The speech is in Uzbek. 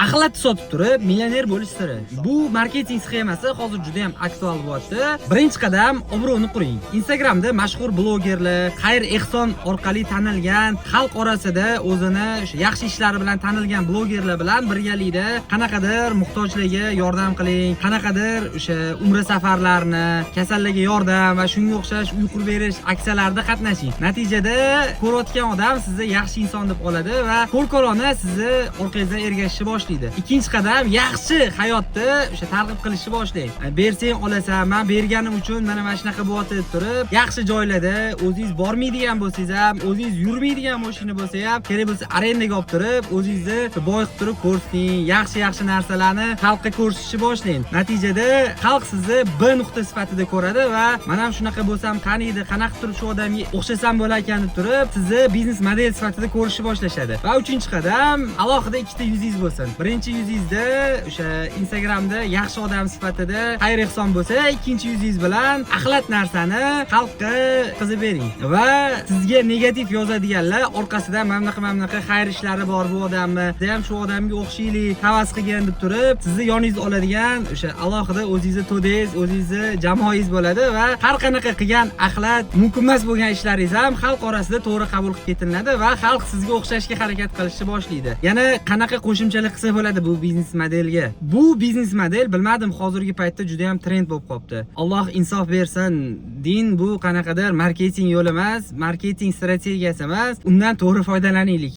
axlat sotib turib millioner bo'lish siri. Bu marketing sxemasi hozir juda ham aktual bo'lyapti. Birinchi qadam obro'ni quring. Instagramda mashhur blogerlar, xayr-ehson orqali tanilgan, xalq orasida o'zini yaxshi ishlari bilan tanilgan blogerlar bilan birgalikda qanaqadir muhtojlarga yordam qiling, qanaqadir o'sha umra safarlarini, kasallarga yordam va shunga o'xshash uy qurib berish aksiyalarida qatnashing. Natijada ko'rayotgan odam sizni yaxshi inson deb oladi va ko'rkolona sizni orqangizdan ergashishni boshlaydi. Ikkinchi qadam yaxshi hayotni o'sha targ'ib qilishni boshlang. Bersang olasan, men berganim uchun mana shunaqa bo'lyapti deb turib, yaxshi joylarda o'zingiz bormaydigan bo'lsangiz ham, o'zingiz yurmaydigan mashina bo'lsa ham, kerak bo'lsa arendaga olib turib, o'zingizni boyiqib turib ko'rsating, yaxshi narsalarni xalqqa ko'rsatishni boshlang. Natijada xalq sizni B nuqta sifatida ko'radi va mana ham shunaqa bo'lsam qani edi, qanaqa turib shu odamga o'xshasam bo'lar ekan deb turib, sizni biznes model sifatida ko'rishni boshlashadi. Va uchinchi qadam, alohida ikkita yuzingiz bo'lsin. Birinchi yuzingizda o'sha Instagramda yaxshi odam sifatida xayr-ehson bo'lsa, ikkinchi yuzingiz bilan axlat narsani xalqqa qizib bering. Va sizga negativ yozadiganlar orqasidan mana bunaqa xayr ishlari bor bu odamni, siz ham shu odamga o'xshaylik, havas qilgan deb turib, sizni yoningizda oladigan o'sha alohida o'zingizni to'dingiz, o'zingizni jamoangiz bo'ladi va har qanaqa qilgan axlat, mumkin emas bo'lgan ishlaringiz ham xalq orasida to'g'ri qabul qilib ketiladi va xalq sizga o'xshashga harakat qilishni boshlaydi. Yana qanaqa qo'shimchalar qilsa bo'ladi bu biznes modelga? Bu biznes model bilmadim, hozirgi paytda juda ham trend bo'lib qolibdi. Alloh insof bersin. Din bu qanaqadir marketing yo'li emas, marketing strategiyasi emas. Undan to'g'ri foydalanaylik.